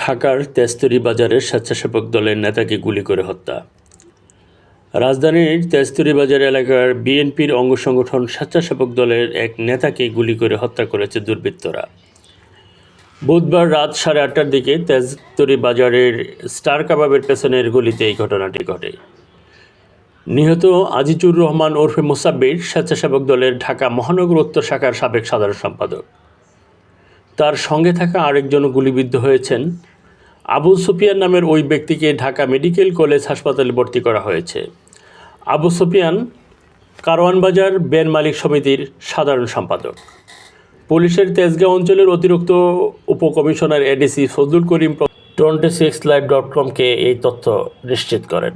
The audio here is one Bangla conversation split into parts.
ঢাকার তেজতুরী বাজারের স্বেচ্ছাসেবক দলের নেতাকে গুলি করে হত্যা। রাজধানীর তেজতুরী বাজার এলাকার বিএনপির অঙ্গ সংগঠন স্বেচ্ছাসেবক দলের এক নেতাকে গুলি করে হত্যা করেছে দুর্বৃত্তরা। বুধবার রাত 8:30টার দিকে তেজতুরী বাজারের স্টার কাবাবের পেছনের গলিতে এই ঘটনাটি ঘটে। নিহত আজিজুর রহমান ওরফে মুসাব্বির স্বেচ্ছাসেবক দলের ঢাকা মহানগর উত্তর শাখার সাবেক সাধারণ সম্পাদক। তার সঙ্গে থাকা আরেকজনও গুলিবিদ্ধ হয়েছেন। আবু সুফিয়ান নামের ওই ব্যক্তিকে ঢাকা মেডিকেল কলেজ হাসপাতালে ভর্তি করা হয়েছে। আবু সুফিয়ান কারওয়ানবাজার বেন মালিক সমিতির সাধারণ সম্পাদক। পুলিশের তেজগাঁও অঞ্চলের অতিরিক্ত উপকমিশনার এডিসি ফজলুল করিম 26live.com-কে এই তথ্য নিশ্চিত করেন।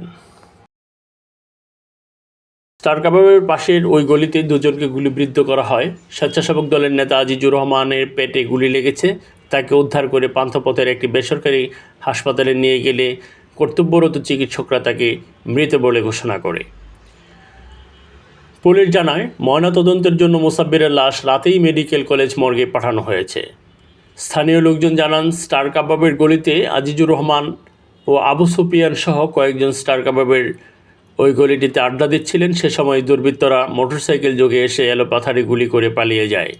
স্টার কাবাবের পাশের ওই গলিতে দুজনকে গুলিবিদ্ধ করা হয়। স্বেচ্ছাসেবক দলের নেতা আজিজুর রহমানের পেটে গুলি লেগেছে। তাকে উদ্ধার করে পান্থপথের একটি বেসরকারি হাসপাতালে নিয়ে গেলে কর্তব্যরত চিকিৎসকরা তাকে মৃত বলে ঘোষণা করে। পুলিশ জানায়, ময়নাতদন্তের জন্য মুসাব্বিরের লাশ রাতেই মেডিকেল কলেজ মর্গে পাঠানো হয়েছে। স্থানীয় লোকজন জানান, স্টার কাবাবের গলিতে আজিজুর রহমান ও আবু সুফিয়ান সহ কয়েকজন স্টার কাবাবের ওই গলিটিতে আড্ডা দিচ্ছিলেন। সে সময় দুর্বৃত্তরা মোটরসাইকেল যোগে এসে এলোপাথারি গুলি করে পালিয়ে যায়।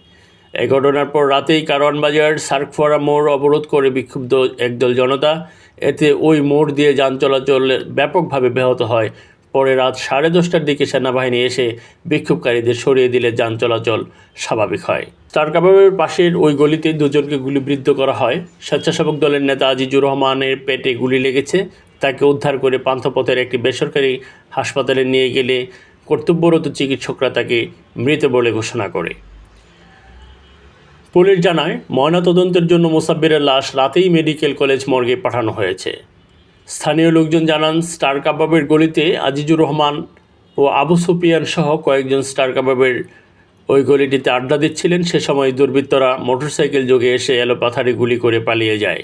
এই ঘটনার পর রাতেই কারওয়ানবাজার সার্কফোয়ারা মোড় অবরোধ করে বিক্ষুব্ধ একদল জনতা। এতে ওই মোড় দিয়ে যান চলাচল ব্যাপকভাবে ব্যাহত হয়। পরে রাত 10:30টার দিকে সেনাবাহিনী এসে বিক্ষোভকারীদের সরিয়ে দিলে যান চলাচল স্বাভাবিক হয়। স্টার কাবাবের পাশের ওই গলিতে দুজনকে গুলিবিদ্ধ করা হয়। স্বেচ্ছাসেবক দলের নেতা আজিজুর রহমানের পেটে গুলি লেগেছে। তাকে উদ্ধার করে পান্থপথের একটি বেসরকারি হাসপাতালে নিয়ে গেলে কর্তব্যরত চিকিৎসকরা তাকে মৃত বলে ঘোষণা করে। পুলিশ জানায়, ময়নাতদন্তের জন্য মুসাব্বিরের লাশ রাতেই মেডিকেল কলেজ মর্গে পাঠানো হয়েছে। স্থানীয় লোকজন জানান, স্টার কাবাবের গলিতে আজিজুর রহমান ও আবু সুফিয়ান সহ কয়েকজন স্টার কাবাবের ওই গলিটিতে আড্ডা দিচ্ছিলেন। সে সময় দুর্বৃত্তরা মোটরসাইকেল যোগে এসে এলোপাথারি গুলি করে পালিয়ে যায়।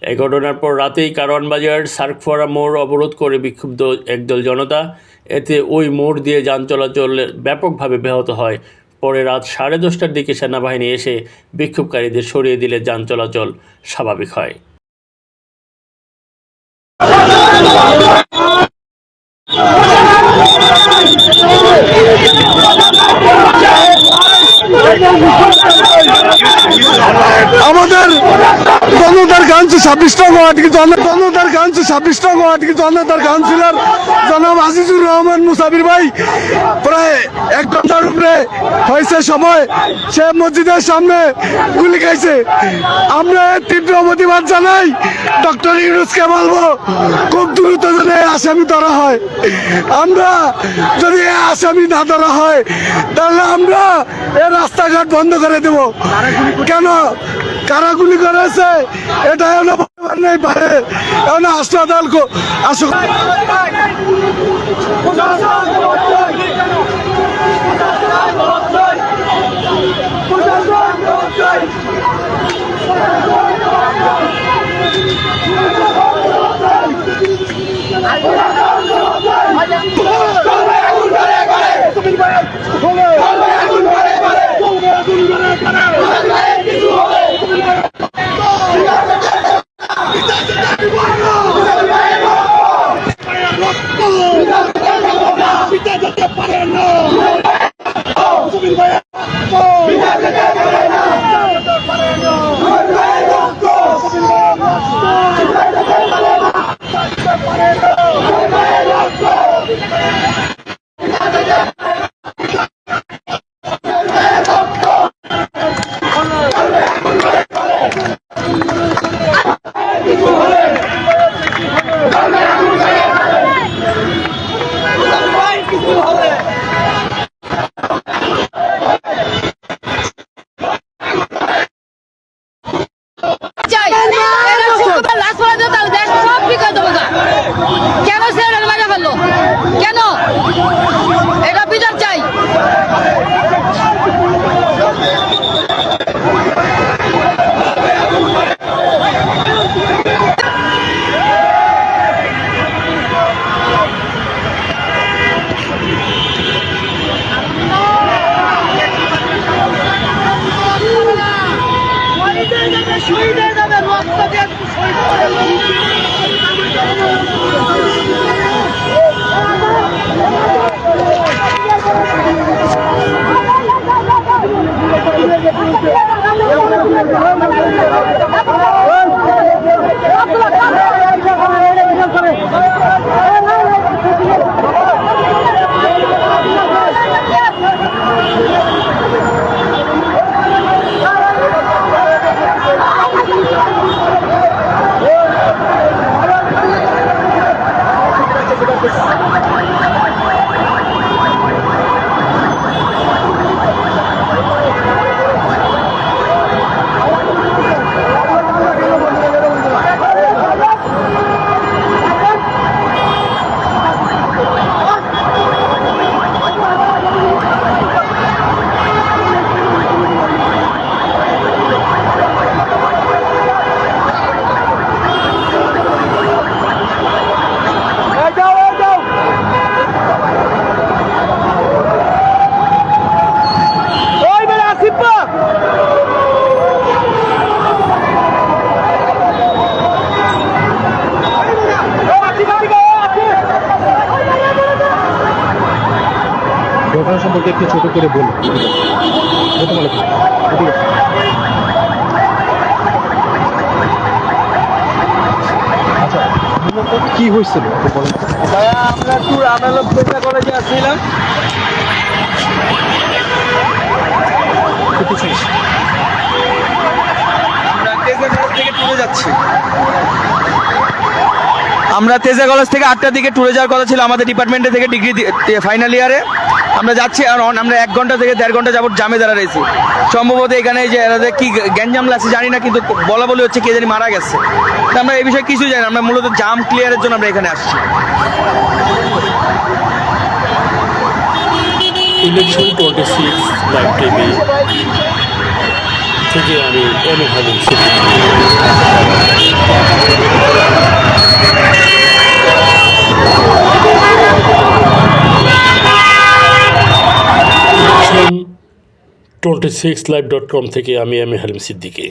এই ঘটনার পর রাতেই কারওয়ানবাজার সার্কফোয়ারা মোড় অবরোধ করে বিক্ষুব্ধ একদল জনতা। এতে ওই মোড় দিয়ে যান চলাচল ব্যাপকভাবে ব্যাহত হয়। পরে রাত 10:30টার দিকে সেনাবাহিনী এসে বিক্ষোভকারীদের সরিয়ে দিলে যান চলাচল স্বাভাবিক হয়। আমাদের জনতার কাউন্সিল 26 ওয়ার্ড জনতার কাউন্সিল 26 ওয়ার্ড জনতার কাউন্সিলর জনাব আজিজুর রহমান মুসাবির ভাই প্রায় 1 ঘন্টার উপরে হয়েছে সময় সে মসজিদের সামনে গুলি খাইছে। আমরা তীব্র প্রতিবাদ জানাই। ডক্টর ইউনূসকে বলবো খুব দ্রুত যেন আসামি ধরা হয়। আমরা যদি আসামি না ধরা হয় তাহলে আমরা এই রাস্তাঘাট বন্ধ করে দেব। কেন কারা গুলি করেছে এটা এখনো নেই পারে, এখন হাসপাতাল আসুক। ঘটনা সম্পর্কে একটু ছোট করে বলুন। প্রথম আলো থেকে। এদিকে। আচ্ছা মূলত কি হয়েছিল একটু বলেন তো। ভাইয়া আমরা ট্যুর আমরা লোক কলেজে আসছিলাম। একটু শেষ। আমরা তেজা কলেজ থেকে ট্যুরে যাচ্ছি। আমরা তেজা কলেজ থেকে 8টার দিকে ট্যুরে যাওয়ার কথা ছিল আমাদের ডিপার্টমেন্টে থেকে ডিগ্রি ফাইনাল ইয়ারে। আমরা যাচ্ছি আর আমরা 1 ঘন্টা থেকে 1.5 ঘন্টা যাবত জামে দাঁড়া রয়েছি। সম্ভবত এখানে যে এরা কি গ্যাঞ্জাম লাগছে জানি না, কিন্তু বলা বলি হচ্ছে কে জানি মারা গেছে। তা আমরা এই বিষয়ে কিছুই জানি না, আমরা মূলত জাম ক্লিয়ারের জন্য আমরা এখানে আসছি। ইলেকশন 26 লাইভ টিভি থেকে আমি M A Halim Siddiqui. Election 26live.com থেকে আমি এম এ হালিম সিদ্দিকী।